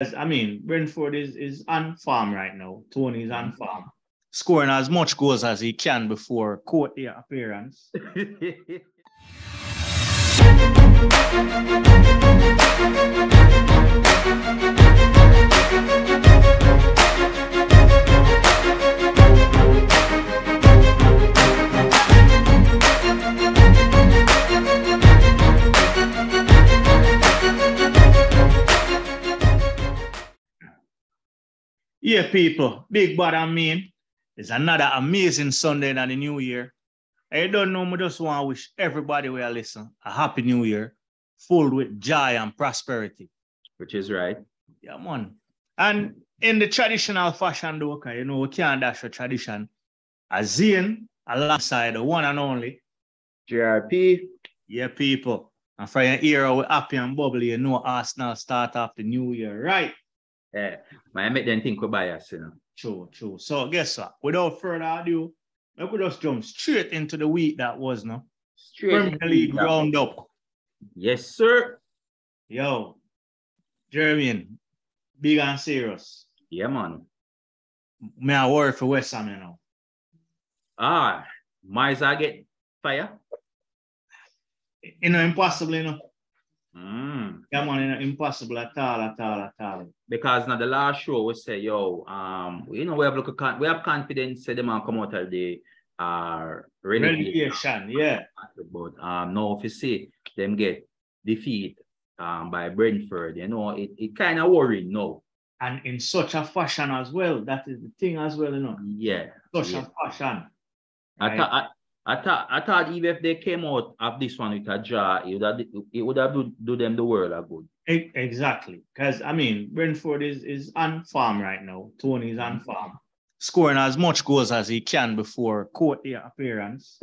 I mean, Brentford is on farm right now. Tony's on farm. Scoring as much goals as he can before court appearance. Yeah, people, big bad and mean. It's another amazing Sunday in the new year. I don't know, I just want to wish everybody who listen a happy new year, full with joy and prosperity. Which is right. Yeah, man. And in the traditional fashion, though, you know, we can't dash a tradition. Azine alongside the one and only JRP. Yeah, people. And for your era, we're happy and bubbly. You know, Arsenal start off the new year, right? Yeah, I make them think we're biased, you know. True. So guess what? Without further ado, we could just jump straight into the week that was, no? Premier League roundup. Yes, sir. Yo, Jeremy, big and serious. Yeah, man. May I worry for West Ham, you know? Miles I get fire? You know, impossible, you know? Mm. Yeah, man, you know, impossible at all. Because now the last show we say, yo, you know, we have confidence that they might come out of the relegation, yeah. But now if you see them get defeat by Brentford, you know, it kind of worrying now. And in such a fashion as well. That is the thing as well, you know. Yeah. Such a fashion. Right? I thought even if they came out of this one with a draw, it would have do them the world a good. Exactly. Because, I mean, Brentford is on farm right now. Tony's on farm. Scoring as much goals as he can before court appearance.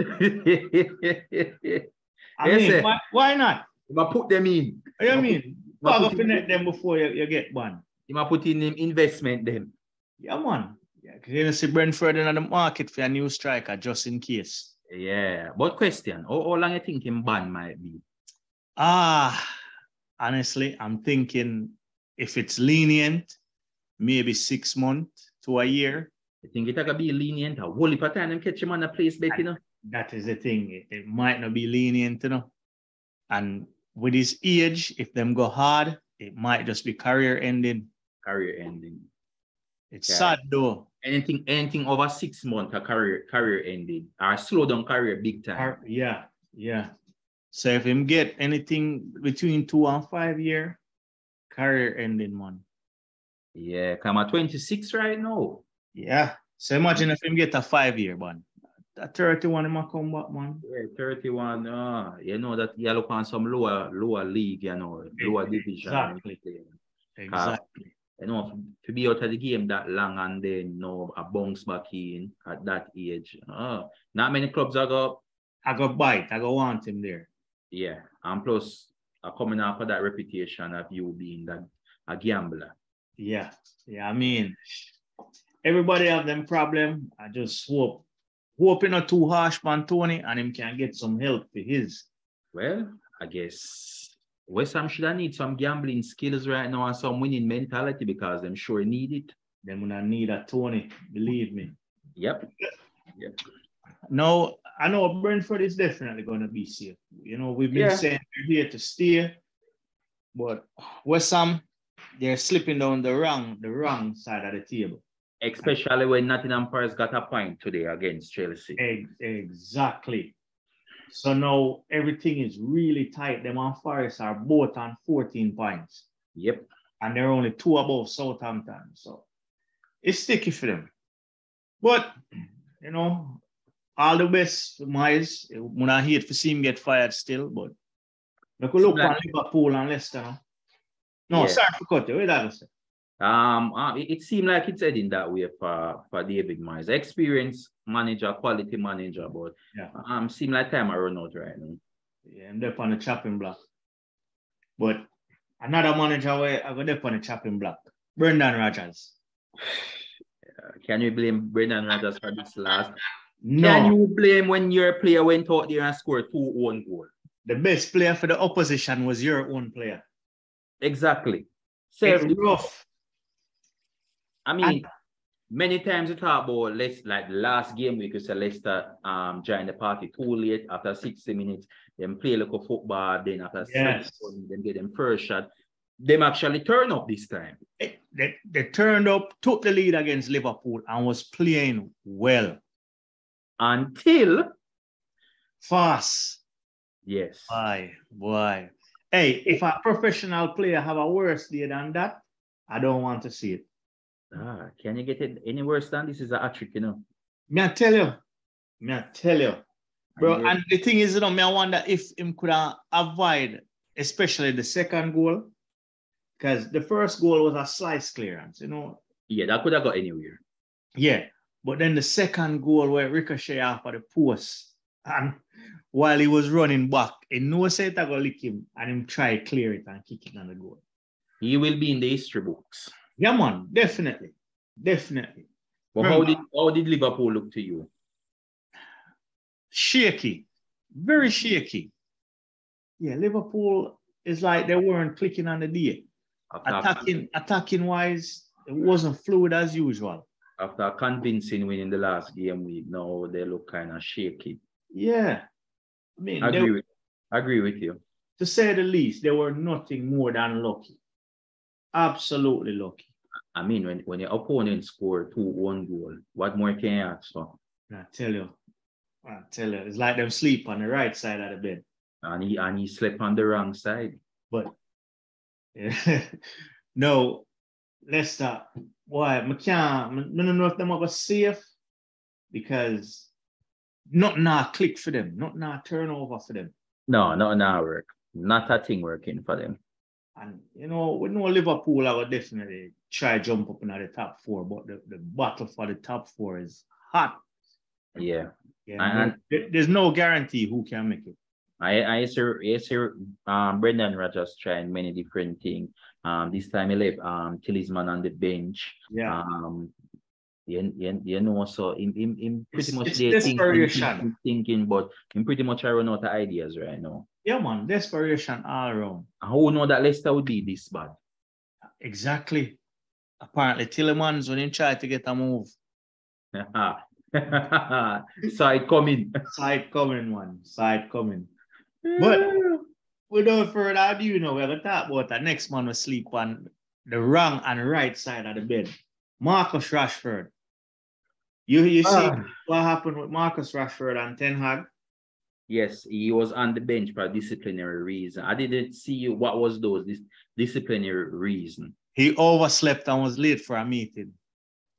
Why not? You might put them in. What do you mean? Bag up in them before you get one. You might put in investment them. Yeah, man. Yeah, because you see Brentford in the market for a new striker just in case. Yeah, but question, how long you think him ban might be? Honestly, I'm thinking if it's lenient, maybe 6 months to a year. I think it's going to be lenient. A whole heap of time and catch him on the place back, you know? That is the thing. It might not be lenient, you know? And with his age, if them go hard, it might just be career ending. It's sad though. Anything over 6 months, a career ending, or slow down career big time. Yeah. So if him get anything between 2 and 5 year, career ending, man. Yeah, come at 26 right now. Yeah. So imagine if him get a 5 year, man. That 31 him come back, man. Yeah, 31. You know that you look on some lower league, you know, lower division. Exactly. You know, to be out of the game that long and then, you know, a bounce back in at that age. Not many clubs I go bite. I go want him there. Yeah. And plus, coming out for that reputation of you being a gambler. Yeah. I mean, everybody have them problem. I just hope not too harsh on Tony and him can get some help for his. Well, I guess West Ham should have need some gambling skills right now and some winning mentality because I'm sure need it. Them gonna need a Tony, believe me. Yep. No, I know Brentford is definitely gonna be safe. You know, we've been saying they're here to stay, but West Ham, they're slipping down the wrong side of the table. Especially when Nottingham Forest got a point today against Chelsea. Exactly. So now everything is really tight. Them and Forest are both on 14 points. Yep. And they're only 2 above Southampton. So it's sticky for them. But, you know, all the best for Miles. When I hate to see him get fired still, but we could look on Liverpool and Leicester. No, sorry for cut you. What did I say? It seemed like it's heading that way for David Moyes. Experienced manager, quality manager, but seem like time I run out right now. Yeah, I'm there on the chopping block. But another manager where I go there on the chopping block. Brendan Rodgers. Can you blame Brendan Rodgers for this last? No. Can you blame when your player went out there and scored 2 own goals? The best player for the opposition was your own player. Exactly. It's rough. I mean, many times we talk about like the last game week, you said Leicester joined the party too late after 60 minutes. Them play like a football, then after 7 then get them first shot. Them actually turn up this time. They turned up, took the lead against Liverpool, and was playing well. Until fast. Yes. Boy. Hey, if a professional player have a worse day than that, I don't want to see it. Can you get it any worse than this? Is a hat trick, you know? Me I tell you. Bro, and the thing is, me I wonder if him could avoid, especially the second goal, because the first goal was a slice clearance, you know? Yeah, that could have got anywhere. Yeah, but then the second goal where ricochet off of the post, and while he was running back, he knows it I go lick him, and him try to clear it and kick it on the goal. He will be in the history books. Yeah, man, definitely. But how did Liverpool look to you? Shaky, very shaky. Yeah, Liverpool is like they weren't clicking on the day. Attacking wise, it wasn't fluid as usual. After a convincing win in the last game week, now they look kind of shaky. Yeah, I mean, agree with you. To say the least, they were nothing more than lucky. Absolutely lucky. I mean, when your opponent scored 2-1 goal, what more can you ask for? I tell you, it's like them sleep on the right side of the bed. And he slept on the wrong side. But no, Leicester, why? I don't know if they're going to safe because nothing click for them, nothing turnover for them. No, not work. Not a thing working for them. And, you know, we know Liverpool are definitely try jump up into the top 4, but the battle for the top 4 is hot. Yeah. And there's no guarantee who can make it. I see Brendan Rodgers trying many different things. This time he left Talisman on the bench. Yeah. You know, so in pretty much thinking, but in pretty much I run out of ideas right now. Yeah, man, desperation all around. Who know that Leicester would be this bad? Exactly. Apparently, Tielemans when he tried to get a move. Side coming. Side coming. But without further ado, you know, we're going to talk about the next man will sleep on the wrong and right side of the bed. Marcus Rashford. You see what happened with Marcus Rashford and Ten Hag? Yes, he was on the bench for disciplinary reason. I didn't see what was this disciplinary reason. He overslept and was late for a meeting.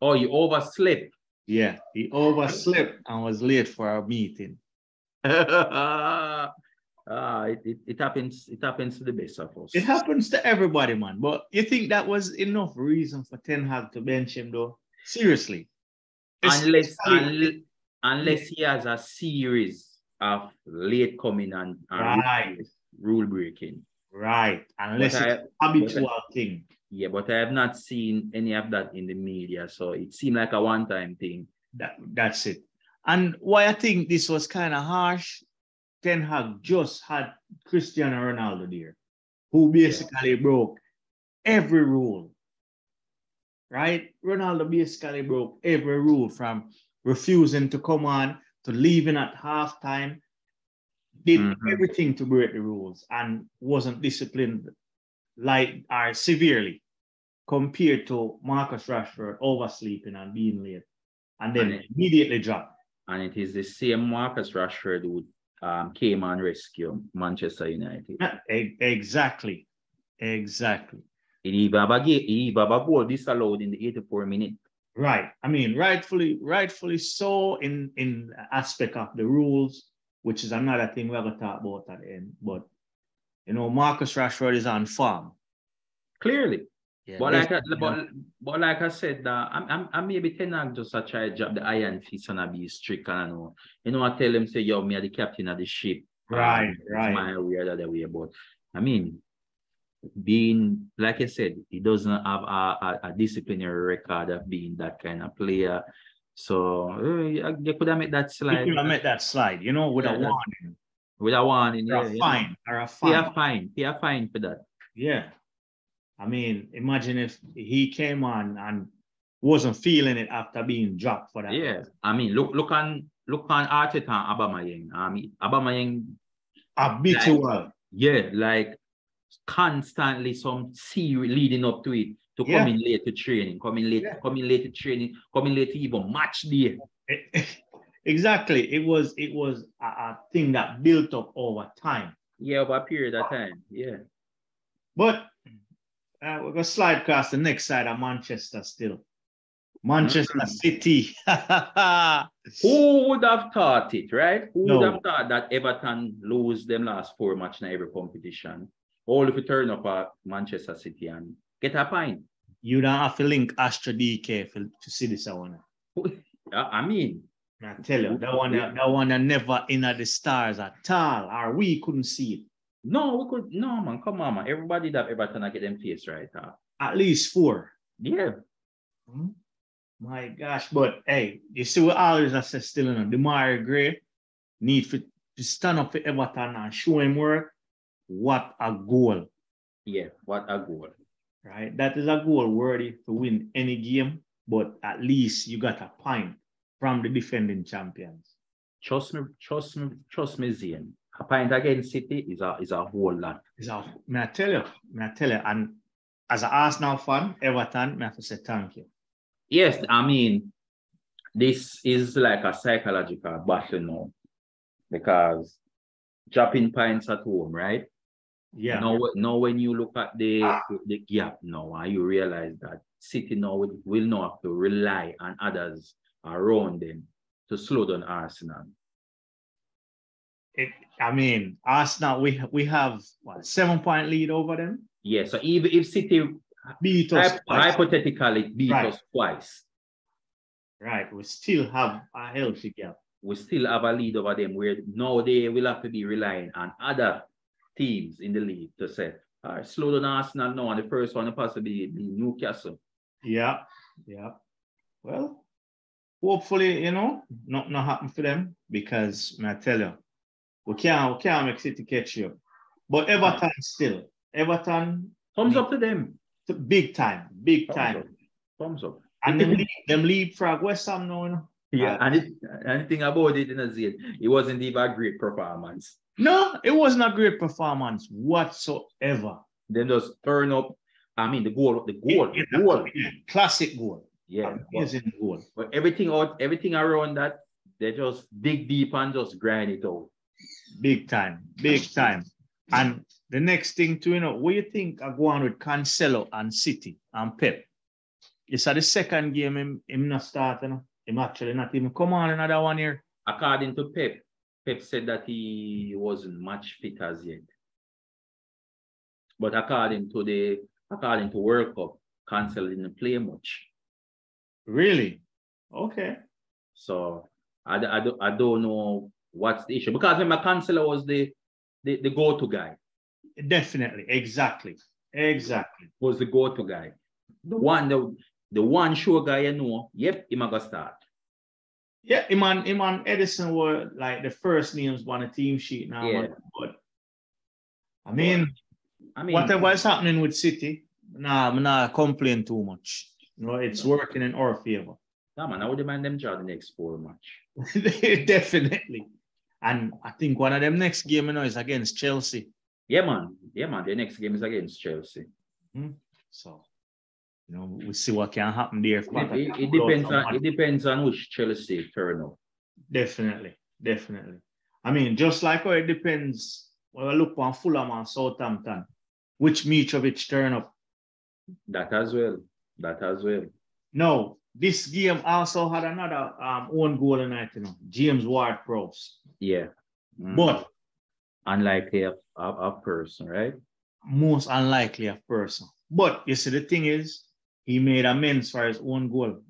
Oh, he overslept? Yeah, he overslept and was late for a meeting. It happens to the best of us. It happens to everybody, man. But you think that was enough reason for Ten Hag to bench him, though? Seriously. Unless he has a series of late coming and rule breaking. Right. Unless it's habitual thing. Yeah, but I have not seen any of that in the media. So it seemed like a one-time thing. That's it. And why I think this was kind of harsh, Ten Hag just had Cristiano Ronaldo there, who basically broke every rule. Right? Ronaldo basically broke every rule from refusing to come on to leaving at halftime. Did everything to break the rules and wasn't disciplined severely compared to Marcus Rashford oversleeping and being late and then immediately dropped. And it is the same Marcus Rashford who came and rescued Manchester United. Exactly. He have a goal disallowed in the 84 minute. Right. I mean, rightfully so in aspect of the rules, which is another thing we're going to talk about at the end. But, you know, Marcus Rashford is on form. Clearly. Yeah, but like I said, I'm maybe Ten Hag just try to drop the iron fist and be strict and I tell him say, yo, me are the captain of the ship. Right. My way or the way, but I mean, being like I said, he doesn't have a disciplinary record of being that kind of player. So you could have made that slide. You could have made that slide, you know, with a warning. With a warning, or a fine. Pay a fine for that. Yeah. I mean, imagine if he came on and wasn't feeling it after being dropped for that. Yeah, I mean, look on Arteta and Aubameyang. Aubameyang Habitual. Yeah, like constantly some series leading up to it to come in late to training, coming late to training, coming late to even match day. Exactly. It was a thing that built up over time. Yeah, over a period of time. Yeah. But we're going to slide across the next side of Manchester still. Manchester City. Who would have thought it, right? Who No. would have thought that Everton lose them last 4 matches in every competition? All if you turn up at Manchester City and get a pint. You don't have to link Astra DK to see this one. I mean, I tell you, that one never in the stars at all, or we couldn't see it. No, we could. No, man, come on, man. Everybody that Everton get them face right. At least 4. Yeah. My gosh, but hey, you see what always I say still, Demarai Gray need to stand up for Everton and show him work. What a goal. Yeah, what a goal. Right? That is a goal worthy to win any game, but at least you got a point from the defending champions. Trust me, Zane. A point against City is a whole lot. May I tell you, and as an Arsenal fan, Everton, I have to say thank you. Yes, I mean, this is like a psychological battle now because dropping points at home, right? Yeah. Now when you look at the gap now, and you realize that City now will not have to rely on others around them to slow down Arsenal. I mean, Arsenal, we have what, 7-point lead over them? Yeah, so even if City beat us hypothetically beat us twice. Right, we still have a healthy gap. We still have a lead over them where now they will have to be relying on other teams in the league to say, all right, slow down Arsenal now, and the first one will possibly be Newcastle. Yeah. Well, hopefully, nothing happen for them because I tell you, we can't make City catch you. But Everton still. Thumbs up to them. Big time. Thumbs up. And them leapfrog West Ham now. Yeah, and anything about it, it wasn't even a great performance. No, it wasn't a great performance whatsoever. Then just turn up. I mean, the goal. Yeah, classic goal. Yeah, amazing goal. But everything around that, they just dig deep and just grind it out. Big time. And the next thing too, what do you think are going with Cancelo and City and Pep? It's the second game him not starting. Him actually not even come on another one here. According to Pep said that he wasn't match fit as yet. But according to World Cup, Cancelo didn't play much. Really? Okay. So I don't know what's the issue. Because remember, Cancelo was the go-to guy. Definitely. Exactly. Was the go-to guy. The one sure guy yep, he might start. Yeah, him and Edison were like the first names on the team sheet now. Yeah. But I mean, whatever is happening with City, I'm not complaining too much. It's working in our favor. No, man, I would demand them draw the next 4 match. Definitely. And I think one of them next game, is against Chelsea. Yeah, man. The next game is against Chelsea. So, we'll see what can happen there. It depends on which Chelsea turn up. Definitely. I mean, just like how it depends when we look on Fulham and Southampton, which Mitrovic turn up. That as well. No, this game also had another own goal tonight, James Ward-Prowse. Yeah. But unlikely a person, right? Most unlikely a person. But you see, the thing is, he made amends for his own goal.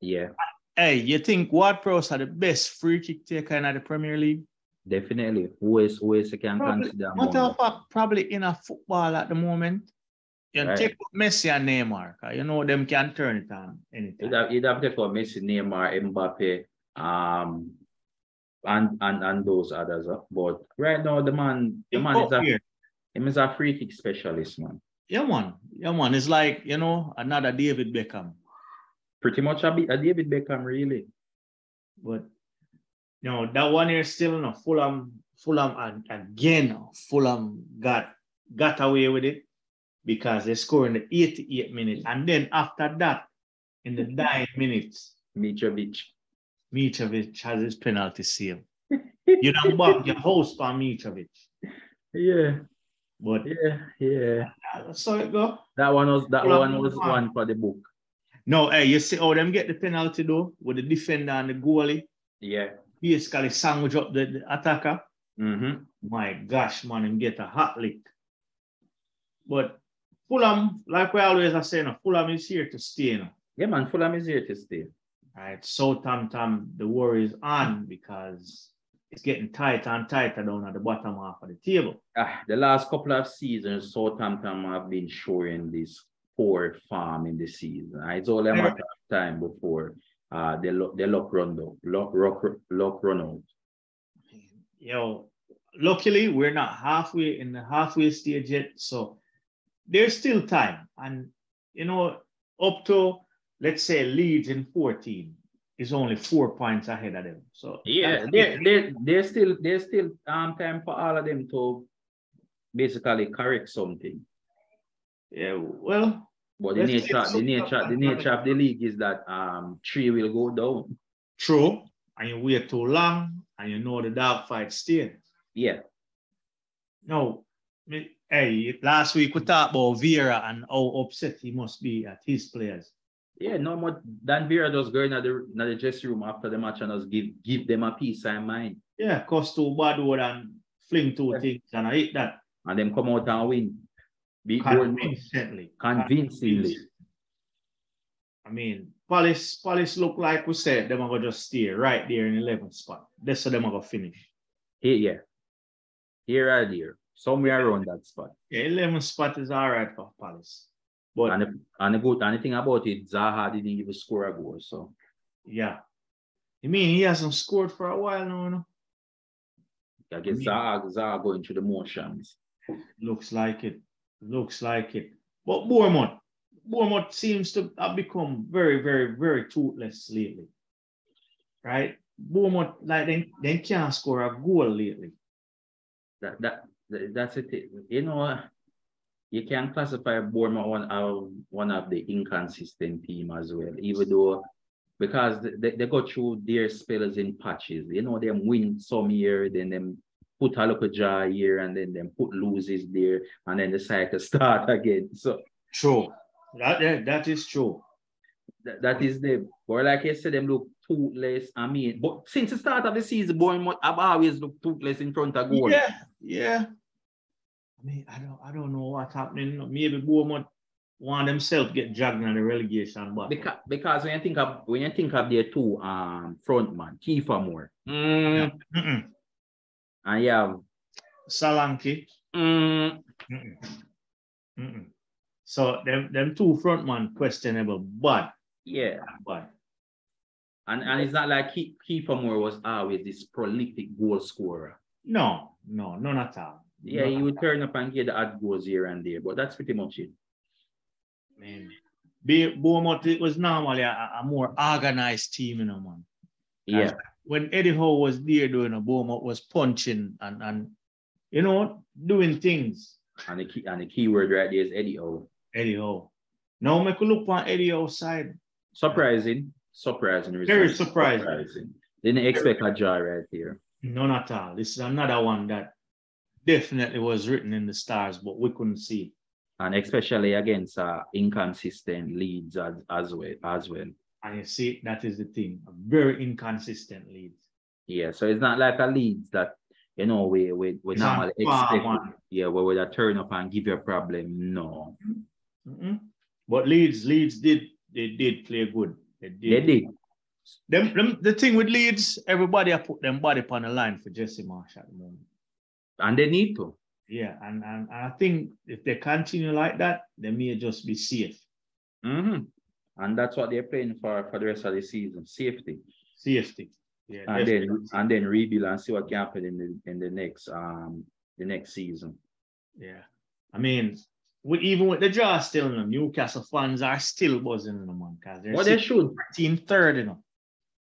Yeah. Hey, you think Ward-Prowse are the best free kick taker in the Premier League? Definitely. Who else can consider? Matter of fact, probably in a football at the moment. You take up Messi and Neymar, them can turn it on anytime. You'd have to take out Messi, Neymar, Mbappe, and those others. But right now, the man is a free kick specialist, man. Yeah, man. Yeah, man. It's like, you know, another David Beckham. Pretty much a David Beckham, really. But, you know, that one here still, you know, Fulham again, Fulham got away with it because they scored in the 88th minute. And then after that, in the 9 minutes, Mitrovic has his penalty save. You don't back your house for Mitrovic. Yeah. But yeah. So it go. That one was one for the book. No, hey, you see how them get the penalty though with the defender and the goalie? Yeah. Basically sandwich up the attacker. Mm-hmm. My gosh, man, and get a hot lick. But Fulham, like we always are saying, Fulham is here to stay. You know? Yeah, man, Fulham is here to stay. All right, Southampton, the war is on because it's getting tighter and tighter down at the bottom half of the table. The last couple of seasons, Southampton have been showing this poor form in the season. It's all a matter of time before they luck run out. Yo, luckily we're not halfway in the halfway stage yet, so there's still time. And you know, up to let's say Leeds in 14 is only 4 points ahead of them. So yeah, there's still time for all of them to basically correct something. Yeah, well, but the nature of the league is that 3 will go down. True, and you wait too long, and you know the dog fight still. Yeah. No, hey, last week we talked about Vieira and how upset he must be at his players. Yeah, no more than Vieira just going at the dressing room after the match and just give them a peace of mind. Yeah, cost too bad word and fling two things, and I hate that. And them come out and win. Convincingly. I mean, Palace look like we said, they're going to just stay right there in 11th spot. That's how they're going to finish. Yeah. Here or there. Somewhere around that spot. Yeah, 11th spot is all right for Palace. But the thing about it, Zaha didn't even score a goal. So yeah. You mean he hasn't scored for a while now, no? I guess Zaha going through the motions. Looks like it. But Bournemouth seems to have become very, very, very toothless lately. Right? Bournemouth, like they can't score a goal lately. That's it. You know, you can classify Bournemouth one of the inconsistent team as well, even though because they go through their spells in patches. You know, them win some year, then them put a local draw here, and then them put loses there, and then the cycle start again. So true. That is true. That is them. Or like I said, them look toothless. I mean, but since the start of the season, Bournemouth have always looked toothless in front of goal. Yeah. I mean, I don't know what's happening. Maybe Bournemouth want themselves get dragged in the relegation, but because when you think of their two front man, Kiefer Moore, and you have Solanke. So them two front man questionable, but yeah, and it's not like Kiefer Moore was always this prolific goal scorer. No, none at all. Yeah, he would turn up and get the odd goals here and there, but that's pretty much it. Man, Bournemouth, it was normally a more organized team, you know, man. Yeah. When Eddie Howe was there doing Bournemouth was punching and you know, doing things. And the key word right there is Eddie Howe. Eddie Howe. Now make a look on Eddie Howe's side. Surprising. Very surprising. Didn't expect a draw right here. None at all. This is another one that definitely was written in the stars, but we couldn't see it. And especially against inconsistent Leeds as well. And you see, that is the thing. A very inconsistent Leeds. Yeah, so it's not like a Leeds that, you know, we normally expect. Yeah, where would turn up and give you a problem. No. But Leeds did play good. They did. The thing with Leeds, everybody put them body upon the line for Jesse Marsh at the moment. And they need to. Yeah, and I think if they continue like that, they may just be safe. And that's what they're playing for the rest of the season. Safety. Yeah. And then rebuild and see what can happen in the next season. Yeah. I mean, even with the draw still, you know, Newcastle fans are still buzzing, you know, man, because they're They should. team third, you know.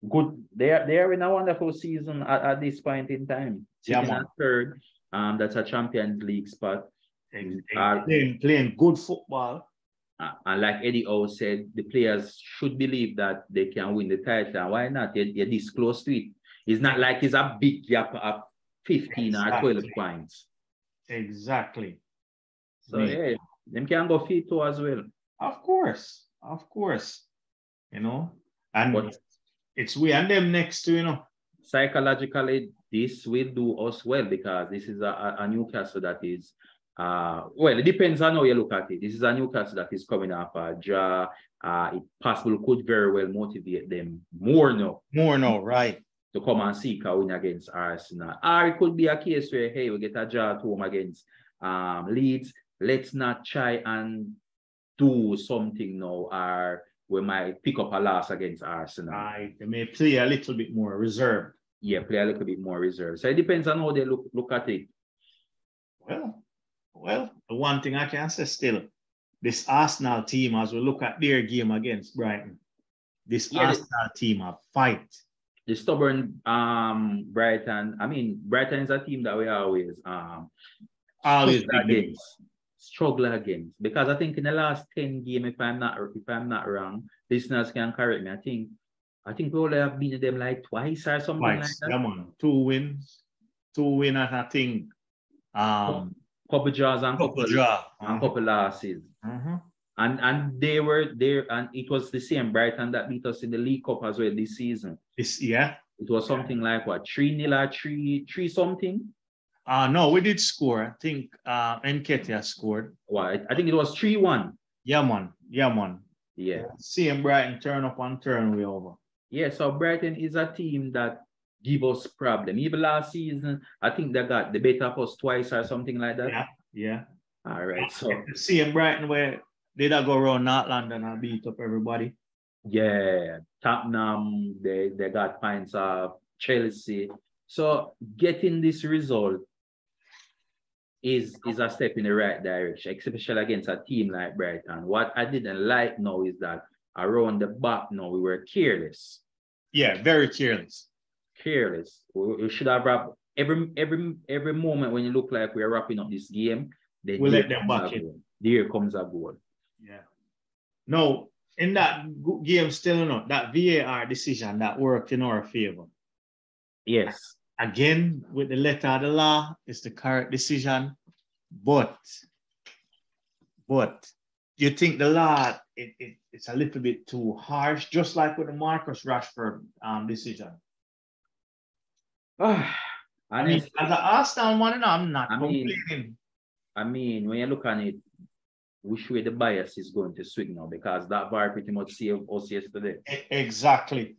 Good. They are in a wonderful season at this point in time. Sitting at third. That's a Champions League spot. Playing good football. And like Eddie O said, the players should believe that they can win the title. Why not? You're this close to it. It's not like it's a big gap of 15 or 12 points. Exactly. So yeah, them can go feet too as well. Of course. You know, and it's we and them next to, you know. Psychologically, this will do us well because this is a Newcastle that is well, it depends on how you look at it. This is a Newcastle that is coming off a draw. It possibly could very well motivate them more now, right? To come and seek a win against Arsenal. Or it could be a case where, hey, we get a draw at home against Leeds. Let's not try and do something now, or we might pick up a loss against Arsenal. Right. They may play a little bit more reserved. Yeah, play a little bit more reserved. So it depends on how they look at it. Well, the one thing I can say still, this Arsenal team, as we look at their game against Brighton, Arsenal team have fight. The stubborn Brighton. I mean, Brighton is a team that we always struggle against. Because I think in the last 10 games, if I'm not wrong, listeners can correct me. I think we only have beaten them like twice or something like that. Yeah, man. 2 wins. 2 winners, I think. Couple draws and couple losses. And they were there, and it was the same Brighton that beat us in the League Cup as well this season. It was something like what, 3-0 or 3 something? No, we did score. I think Nketiah scored. Well, I think it was 3-1. Yeah, man. Yeah. Seeing Brighton turn up and turn way over. Yeah, so Brighton is a team that give us problem. Even last season, I think they got the better of us twice or something like that. Yeah. All right. So seeing Brighton where they go around North London and beat up everybody. Yeah, Tottenham, they got points of Chelsea. So getting this result is a step in the right direction, especially against a team like Brighton. What I didn't like now is that around the back now we were careless. Yeah, very careless. We should have wrapped every moment when you look like we're wrapping up this game. Then we'll let them back in. There comes a goal. Yeah. No, in that game still not that VAR decision that worked in our favor. Yes. Again, with the letter of the law, it's the correct decision. But you think the law it's a little bit too harsh, just like with the Marcus Rashford decision. I mean, as an Arsenal man, I'm not complaining. I mean, when you look at it, which way the bias is going to swing now, because that VAR pretty much saved us yesterday. Exactly.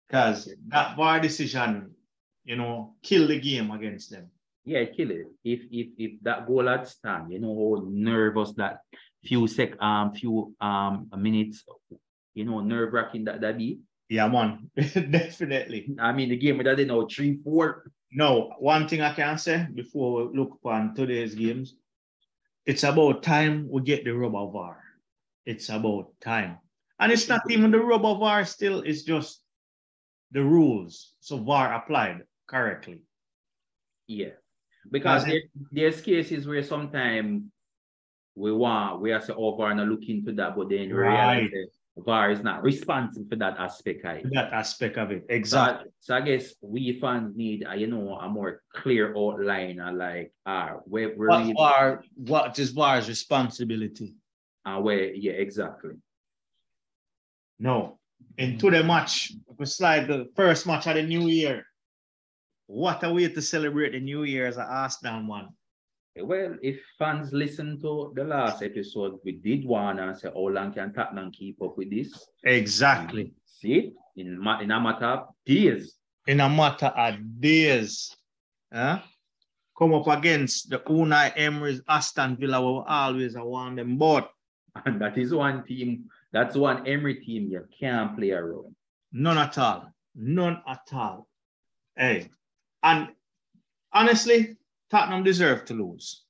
Because that VAR decision, killed the game against them. Yeah, kill it. If that goal had stand, how nervous that few minutes, nerve-wracking that be. Yeah, man, definitely. I mean, the game that they know 3-4. No, one thing I can say before we look upon today's games, it's about time we get the rubber VAR. It's about time. And it's not even the rubber VAR still, it's just the rules. So VAR applied correctly. Yeah. Because there's cases where sometimes we have to say, VAR and look into that, but then realize VAR is not responsible for that aspect. That aspect of it, exactly. So I guess we fans need a more clear outline, what is VAR's responsibility? Exactly. No, into the match, it's like the first match of the new year. What a way to celebrate the new year as an Arsenal man. Well, if fans listen to the last episode, we did want to say, how long can Tottenham keep up with this? Exactly. See, in a matter of days. Come up against the Unai Emery's Aston Villa, we always want them both. And that is one team, that's one Emery team you can't play around. None at all. Hey, and honestly, Tottenham deserve to lose.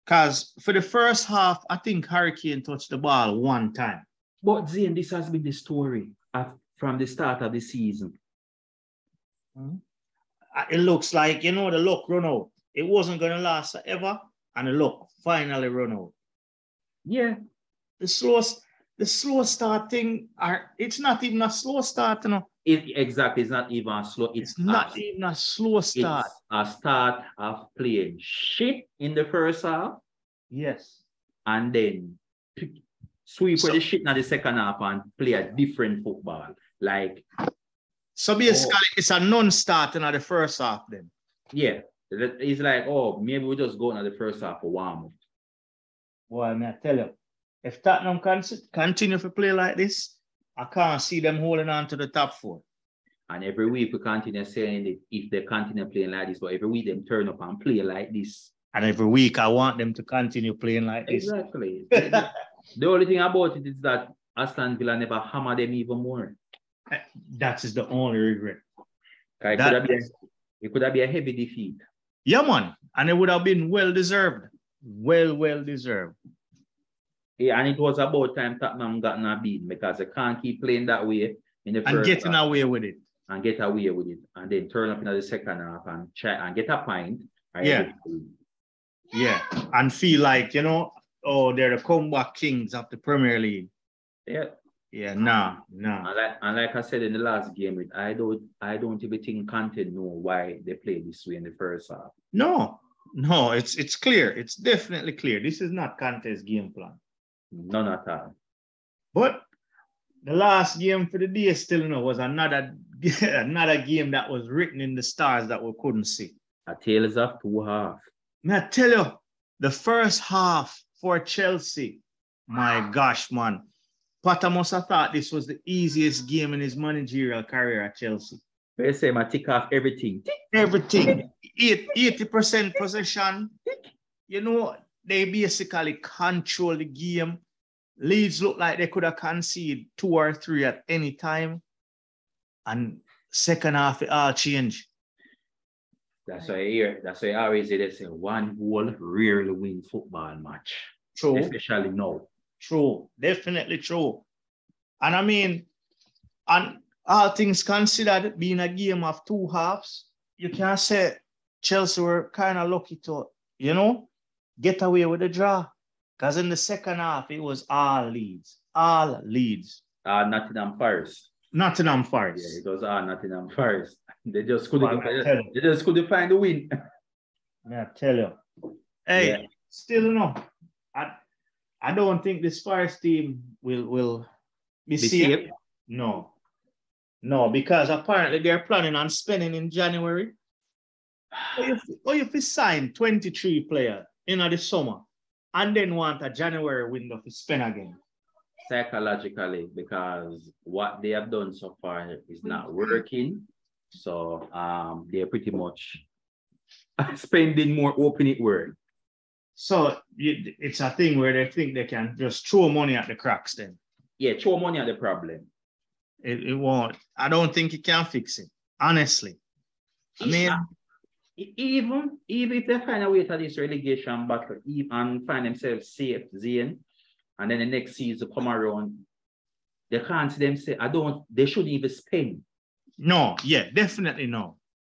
Because for the first half, I think Hurricane touched the ball one time. But Zane, this has been the story from the start of the season. It looks like, the luck run out. It wasn't going to last forever, and the luck finally run out. Yeah. The slow start thing, it's not even a slow start, Exactly, it's not even a slow. It's not even a slow start. It's a start of playing shit in the first half. Yes. And then sweep the shit in the second half and play a different football. So basically, it's a non-start in the first half then. Yeah. It's like, maybe we just go in the first half for warm-up. Boy, I tell you, if Tottenham continue to play like this, I can't see them holding on to the top 4. And every week we continue saying that if they continue playing like this, but every week them turn up and play like this. And every week I want them to continue playing like this. Exactly. The only thing about it is that Aston Villa never hammer them even more. That is the only regret. It could have been a heavy defeat. Yeah, man. And it would have been well-deserved. Well deserved. Yeah, and it was about time Tottenham got a beat because they can't keep playing that way in the first and getting half. away with it. And get away with it. And then turn up in the second half and try and get a point. Yeah. Yeah. And feel like, they're the comeback kings of the Premier League. Yeah. Yeah, nah. And like I said in the last game, I don't even think Conte know why they play this way in the first half. No, it's clear. It's definitely clear. This is not Conte's game plan. None at all. But the last game for the day still was another game that was written in the stars that we couldn't see. A tales of two halves. I tell you, the first half for Chelsea, my gosh, man. Potter must have thought this was the easiest game in his managerial career at Chelsea. They say I tick off everything. Everything. 80% possession. They basically control the game. Leeds look like they could have conceded 2 or 3 at any time. And second half, it all changed. That's why I always say they say one goal rarely wins football match. True. Especially now. True. Definitely true. And and all things considered, being a game of 2 halves, you can say Chelsea were kind of lucky to, get away with the draw. Because in the second half, it was all Leeds. All Leeds. Nottingham Forest. Nottingham Forest. Yeah, it was Nottingham Forest. They just couldn't find the win. I tell you. Hey, still I don't think this Forest team will be safe. No, because apparently they're planning on spending in January. Or if you sign 23 players in the summer and then want a January window to spend again. Psychologically, because what they have done so far is not working. So they're pretty much spending more open it word. So it's a thing where they think they can just throw money at the cracks then. Yeah, throw money at the problem. It won't. I don't think it can fix it, honestly. I mean, even if they find a way to this relegation battle and find themselves safe, Zane, and then the next season come around, they can't see them say, they shouldn't even spend. No, yeah, definitely no.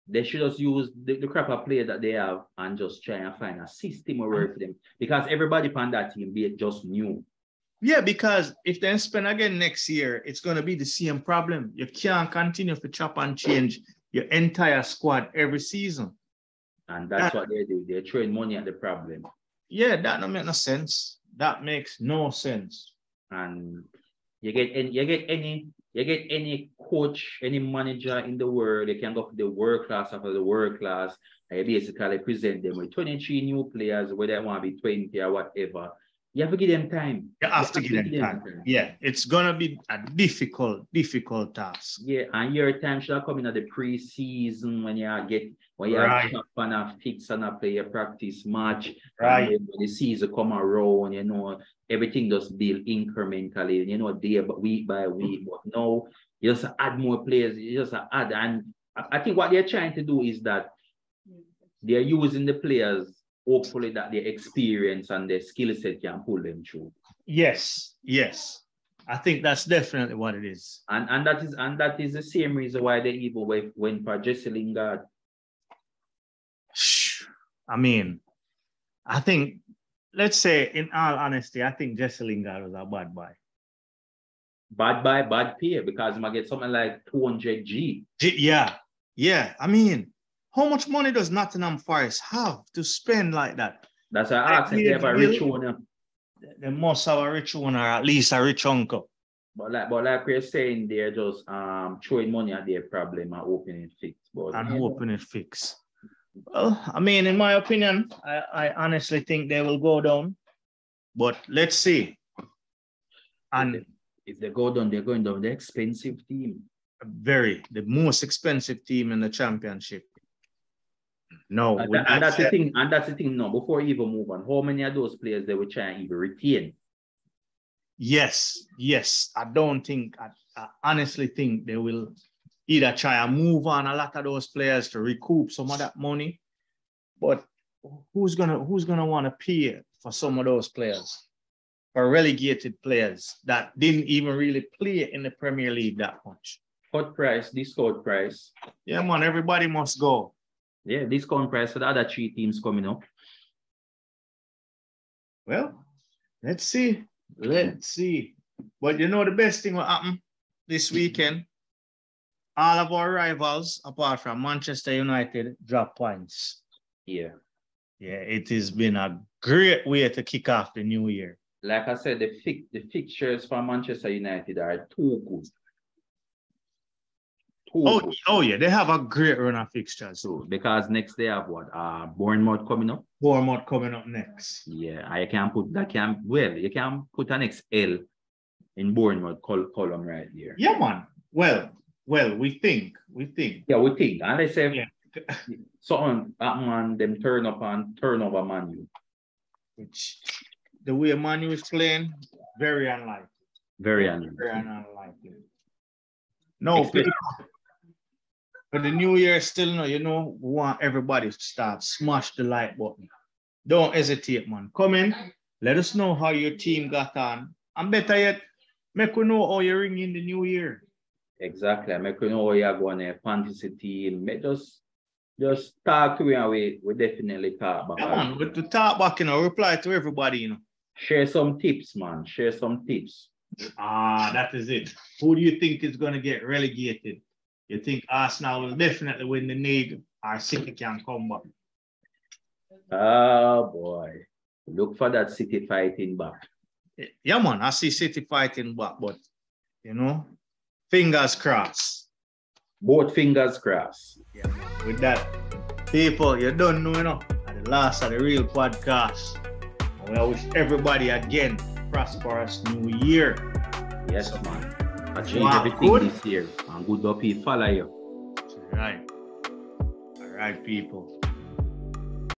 They should just use the crap of player that they have and just try and find a system or work for them. Because everybody on that team be just new. Yeah, because if they spend again next year, it's going to be the same problem. You can't continue to chop and change your entire squad every season. And that's what they do. They're throwing money at the problem. Yeah, that don't make no sense. That makes no sense. And you get any coach, any manager in the world, they can go for the world class after the world class. And you basically present them with 23 new players, whether they want to be 20 or whatever. You have to give them time. You have to give them time. Yeah, it's going to be a difficult task. Yeah, and your time should have come in at the pre-season when you have shop and a fix and a play a practice match. Right. And when the season come around, everything just build incrementally, day week by week. But now, you just add more players, you just add. And I think what they're trying to do is that they're using the players hopefully that their experience and their skill set can pull them through. Yes. I think that's definitely what it is. And that is the same reason why they even went for Jesse Lingard. I mean, I think, let's say, in all honesty, I think Jesse Lingard was a bad buy. Bad buy, bad pay, because I might get something like 200 G. Yeah. I mean, how much money does Nottingham Forest have to spend like that? That's why I asked if they have a rich owner. They must have a rich owner, or at least a rich uncle. But like we're saying, they're just throwing money at their problem and hoping it fix. Hoping it fix. Well, I mean, in my opinion, I honestly think they will go down. But let's see. And if they go down, they're going down the expensive team. The most expensive team in the championship. No, and that's the thing. And that's the thing. No, before you even move on, how many of those players they will try and even retain? Yes. I don't think. I honestly think they will either try and move on a lot of those players to recoup some of that money. But who's gonna want to pay for some of those players? For relegated players that didn't even really play in the Premier League that much. Discount price. Yeah, man, everybody must go. Yeah, discount price for the other 3 teams coming up. Well, let's see. But you know the best thing will happen this weekend? All of our rivals, apart from Manchester United, drop points. Yeah, it has been a great way to kick off the new year. Like I said, the fixtures for Manchester United are too good. Oh yeah, they have a great run of fixtures. Because next they have what? Bournemouth coming up. Bournemouth coming up next. Yeah, you can put an XL in Bournemouth column right there. Yeah, man. Well, we think. Yeah, we think. And they say something man them turn over Man. Which the way Man is playing, very unlikely. Very unlikely. No, for the new year, still no, we want everybody to start smash the like button. Don't hesitate, man. Come in, let us know how your team got on. And better yet, make we know how you're ringing the new year. Exactly. Make we know how you're going to fantasy team. Just talk to me and we definitely talk back. Yeah, man, we talk back, reply to everybody, Share some tips, man. Share some tips. That is it. Who do you think is going to get relegated? You think Arsenal will definitely win the league, or City can come back? Oh, boy. Look for that City fighting back. Yeah, man. I see City fighting back, but, fingers crossed. Both fingers crossed. Yeah, with that, people, you don't know, at the last of the real podcast. I wish everybody again prosperous new year. Yes, man. Achieve everything this year. And good up, follow you. All right, people.